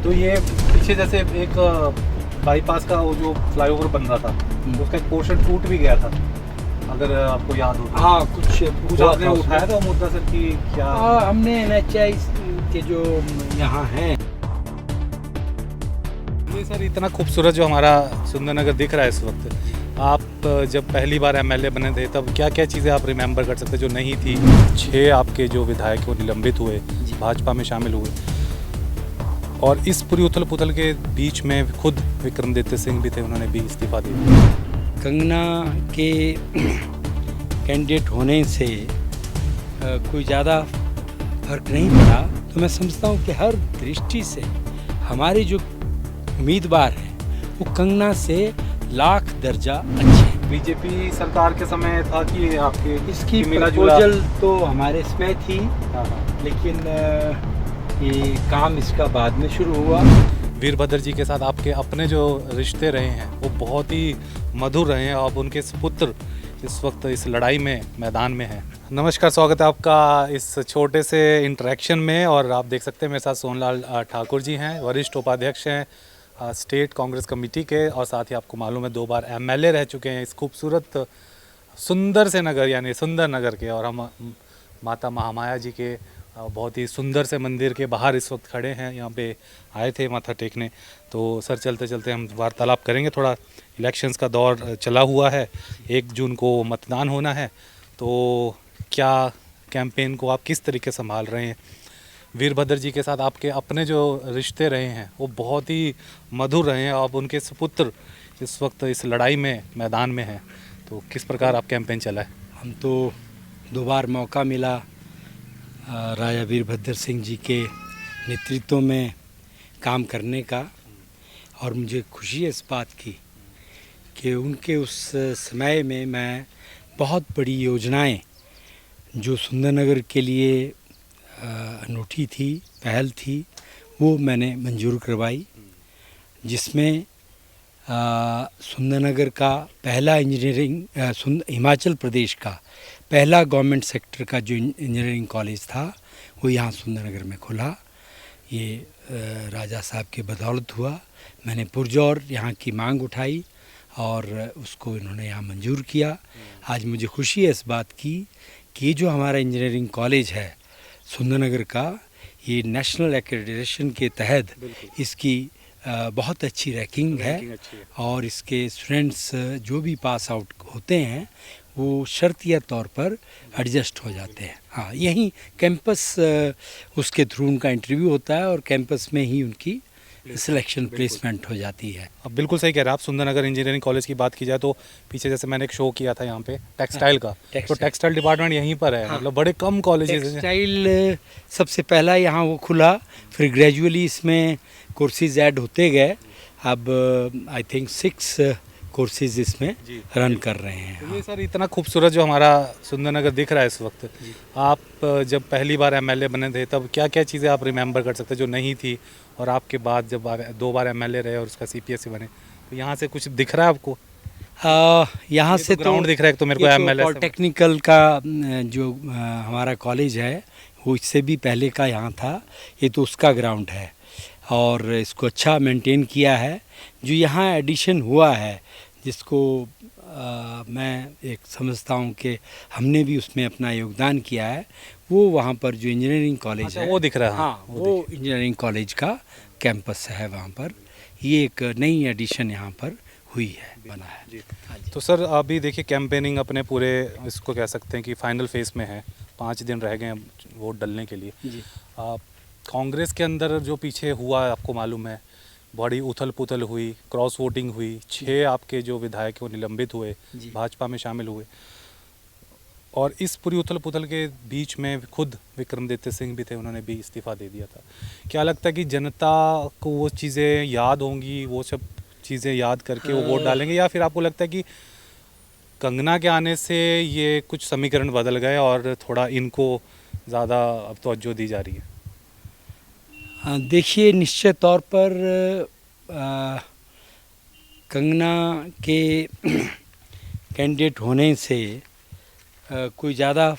तो ये पीछे जैसे एक बाईपास का वो जो फ्लाईओवर बन रहा था उसका एक पोर्शन टूट भी गया था, अगर आपको याद हो तो। हाँ, कुछ हुआ आपने था उठाया उसमें। था वो मुद्दा सर कि क्या? हमने NHI के जो यहाँ हैं। ये सर इतना खूबसूरत जो हमारा सुंदरनगर दिख रहा है इस वक्त, आप जब पहली बार एमएलए बने थे तब क्या क्या चीज़ें आप रिमेंबर कर सकते जो नहीं थी? 6 आपके जो विधायक वो निलंबित हुए, भाजपा में शामिल हुए, और इस पूरी उथल पुथल के बीच में खुद विक्रमादित्य सिंह भी थे, उन्होंने भी इस्तीफा दे दिया। कंगना के कैंडिडेट होने से कोई ज़्यादा फर्क नहीं पड़ा। तो मैं समझता हूँ कि हर दृष्टि से हमारे जो उम्मीदवार हैं वो कंगना से लाख दर्जा अच्छे हैं। बीजेपी सरकार के समय था कि आपके इसकी मिला जुला? प्रपोजल तो हमारे इसमें थी, हाँ हाँ। लेकिन ये काम इसका बाद में शुरू हुआ। वीरभद्र जी के साथ आपके अपने जो रिश्ते रहे हैं वो बहुत ही मधुर रहे हैं, और उनके पुत्र इस वक्त इस लड़ाई में मैदान में हैं। नमस्कार, स्वागत है आपका इस छोटे से इंटरेक्शन में। और आप देख सकते हैं मेरे साथ सोनलाल ठाकुर जी हैं, वरिष्ठ उपाध्यक्ष हैं स्टेट कांग्रेस कमेटी के, और साथ ही आपको मालूम है 2 बार एमएलए रह चुके हैं इस खूबसूरत सुंदर से नगर यानी सुंदर नगर के। और हम माता महामाया जी के बहुत ही सुंदर से मंदिर के बाहर इस वक्त खड़े हैं, यहाँ पे आए थे माथा टेकने। तो सर चलते चलते हम वार्तालाप करेंगे। थोड़ा इलेक्शंस का दौर चला हुआ है, 1 जून को मतदान होना है, तो क्या कैंपेन को आप किस तरीके से संभाल रहे हैं? वीरभद्र जी के साथ आपके अपने जो रिश्ते रहे हैं वो बहुत ही मधुर रहे हैं, और उनके सुपुत्र इस वक्त इस लड़ाई में मैदान में हैं, तो किस प्रकार आप कैंपेन चलाए? हम तो 2 बार मौका मिला राजा वीरभद्र सिंह जी के नेतृत्व में काम करने का, और मुझे खुशी है इस बात की कि उनके उस समय में मैं बहुत बड़ी योजनाएं जो सुंदरनगर के लिए अनूठी थी, पहल थी, वो मैंने मंजूर करवाई, जिसमें सुंदरनगर का पहला हिमाचल प्रदेश का पहला गवर्नमेंट सेक्टर का जो इंजीनियरिंग कॉलेज था वो यहाँ सुंदरनगर में खुला। ये राजा साहब के बदौलत हुआ। मैंने पुरजोर यहाँ की मांग उठाई और उसको इन्होंने यहाँ मंजूर किया। आज मुझे खुशी है इस बात की कि ये जो हमारा इंजीनियरिंग कॉलेज है सुंदरनगर का, ये नेशनल एक्रेडिटेशन के तहत इसकी बहुत अच्छी रैंकिंग है, और इसके स्टूडेंट्स जो भी पास आउट होते हैं वो शर्तिया तौर पर एडजस्ट हो जाते हैं। हाँ, यहीं कैंपस उसके थ्रू उनका इंटरव्यू होता है और कैंपस में ही उनकी सिलेक्शन प्लेसमेंट हो जाती है। अब बिल्कुल सही कह रहे हैं आप। सुंदरनगर इंजीनियरिंग कॉलेज की बात की जाए तो पीछे जैसे मैंने एक शो किया था यहाँ पे टेक्सटाइल का, तो टेक्सटाइल डिपार्टमेंट यहीं पर है। मतलब बड़े कम कॉलेजेस हैं। टेक्सटाइल सबसे पहला यहाँ वो खुला, फिर ग्रेजुअली इसमें कोर्सेज ऐड होते गए। अब आई थिंक 6 कोर्सेज इसमें रन कर रहे हैं। तो ये सर इतना खूबसूरत जो हमारा सुंदरनगर दिख रहा है इस वक्त, आप जब पहली बार एमएलए बने थे तब क्या क्या चीज़ें आप रिमेंबर कर सकते जो नहीं थी, और आपके बाद जब 2 बार एमएलए रहे और उसका सीपीएससी बने, तो यहाँ से कुछ दिख रहा है आपको? यहाँ से तो ग्राउंड दिख रहा है तो मेरे को एमएलए पॉलिटेक्निकल का जो हमारा कॉलेज है वो इससे भी पहले का यहाँ था। ये तो उसका ग्राउंड है और इसको अच्छा मेंटेन किया है। जो यहाँ एडिशन हुआ है जिसको मैं एक समझता हूँ कि हमने भी उसमें अपना योगदान किया है, वो वहाँ पर जो इंजीनियरिंग कॉलेज है वो दिख रहा है। हाँ, वो इंजीनियरिंग कॉलेज का कैंपस है वहाँ पर। ये एक नई एडिशन यहाँ पर हुई है, बना है जी। तो सर अभी देखिए कैंपेनिंग अपने पूरे इसको कह सकते हैं कि फाइनल फेज में है, 5 दिन रह गए हैं वोट डलने के लिए। कांग्रेस के अंदर जो पीछे हुआ आपको मालूम है, बड़ी उथल पुथल हुई, क्रॉस वोटिंग हुई, 6 आपके जो विधायक वो निलंबित हुए, भाजपा में शामिल हुए, और इस पूरी उथल पुथल के बीच में खुद विक्रमादित्य सिंह भी थे, उन्होंने भी इस्तीफा दे दिया था। क्या लगता है कि जनता को वो चीज़ें याद होंगी, वो सब चीज़ें याद करके वो वोट डालेंगे, या फिर आपको लगता है कि कंगना के आने से ये कुछ समीकरण बदल गए और थोड़ा इनको ज़्यादा अब तवज्जो दी जा रही है? देखिए, निश्चित तौर पर कंगना के कैंडिडेट होने से कोई ज़्यादा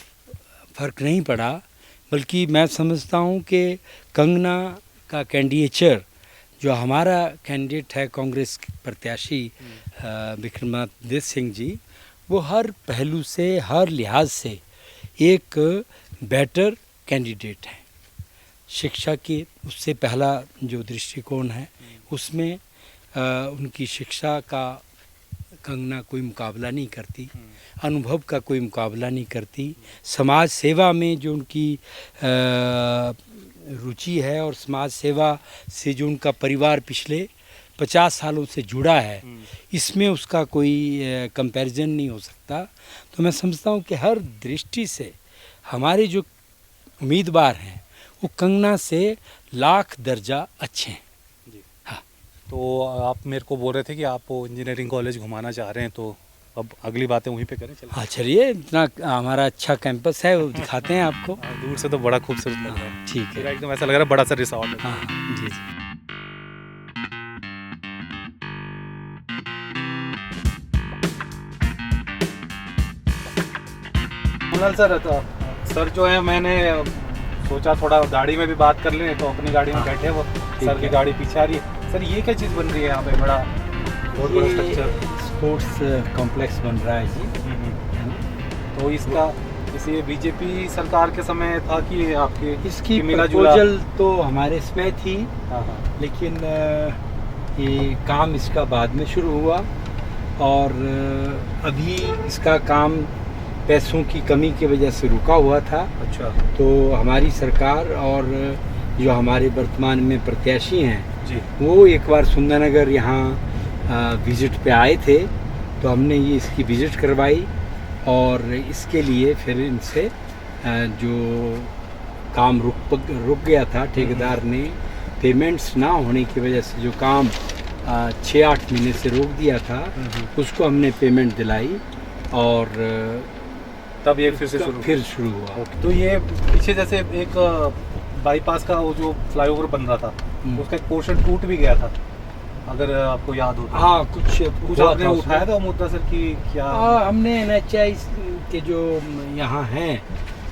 फर्क नहीं पड़ा, बल्कि मैं समझता हूँ कि कंगना का कैंडिडेचर जो हमारा कैंडिडेट है कांग्रेस प्रत्याशी विक्रमादित्य सिंह जी, वो हर पहलू से, हर लिहाज से एक बेटर कैंडिडेट है। शिक्षा की उससे पहला जो दृष्टिकोण है उसमें उनकी शिक्षा का कंगना कोई मुकाबला नहीं करती, अनुभव का कोई मुकाबला नहीं करती। समाज सेवा में जो उनकी रुचि है और समाज सेवा से जो उनका परिवार पिछले 50 सालों से जुड़ा है, इसमें उसका कोई कंपैरिजन नहीं हो सकता। तो मैं समझता हूँ कि हर दृष्टि से हमारे जो उम्मीदवार हैं वो कंगना से लाख दर्जा अच्छे हैं। हाँ, तो आप मेरे को बोल रहे थे कि आप इंजीनियरिंग कॉलेज घुमाना चाह रहे हैं, तो अब अगली बातें वहीं पे करें। चलिए। हाँ चलिए, इतना हमारा अच्छा कैंपस है वो दिखाते हैं आपको। दूर से तो बड़ा खूबसूरत लग रहा है। ठीक है, एकदम ऐसा लग रहा है बड़ा सा रिसॉर्ट है। हाँ जी जी। कुणाल सर, तो सर जो है, मैंने सोचा थोड़ा गाड़ी में भी बात कर लें, तो अपनी गाड़ी में बैठे, वो सर की गाड़ी पीछे आ रही है। सर ये क्या चीज़ बन रही है यहाँ पे? बड़ा बहुत बड़ा स्ट्रक्चर, स्पोर्ट्स कॉम्प्लेक्स बन रहा है जी। तो इसका इसे बीजेपी सरकार के समय था कि आपके इसकी मिला जुला? प्रपोजल तो हमारे इसमें थी, हाँ, लेकिन ये काम इसका बाद में शुरू हुआ और अभी इसका काम पैसों की कमी की वजह से रुका हुआ था। अच्छा। तो हमारी सरकार और जो हमारे वर्तमान में प्रत्याशी हैं जी, वो एक बार सुंदरनगर यहाँ विज़िट पे आए थे, तो हमने ये इसकी विज़िट करवाई और इसके लिए फिर इनसे जो काम रुक गया था, ठेकेदार ने पेमेंट्स ना होने की वजह से जो काम 6-8 महीने से रोक दिया था, उसको हमने पेमेंट दिलाई और तब ये फिर से शुरू हुआ। तो ये पीछे जैसे एक बाईपास का वो जो फ्लाईओवर बन रहा था, उसका एक पोर्शन टूट भी गया था, अगर आपको याद हो तो। हाँ, कुछ आपने उठाया था मुद्दा सर कि क्या? हमने NHI के जो यहाँ हैं,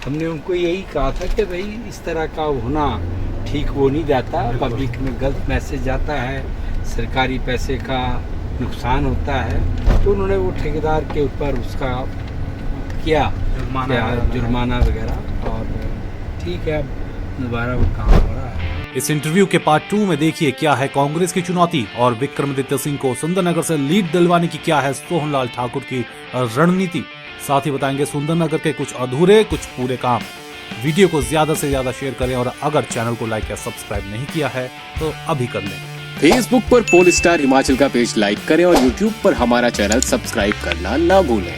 हमने उनको यही कहा था कि भाई इस तरह का होना ठीक वो नहीं जाता, पब्लिक में गलत मैसेज जाता है, सरकारी पैसे का नुकसान होता है। तो उन्होंने वो ठेकेदार के ऊपर उसका किया जुर्माना वगैरह, और ठीक है, अब दोबारा वो काम हो रहा है। इस इंटरव्यू के पार्ट 2 में देखिए क्या है कांग्रेस की चुनौती और विक्रमादित्य सिंह को सुंदरनगर से लीड दिलवाने की क्या है सोहनलाल ठाकुर की रणनीति। साथ ही बताएंगे सुंदरनगर के कुछ अधूरे कुछ पूरे काम। वीडियो को ज्यादा से ज्यादा शेयर करें और अगर चैनल को लाइक या सब्सक्राइब नहीं किया है तो अभी कर लें। फेसबुक पर पोल स्टार हिमाचल का पेज लाइक करें और यूट्यूब पर हमारा चैनल सब्सक्राइब करना ना भूलें।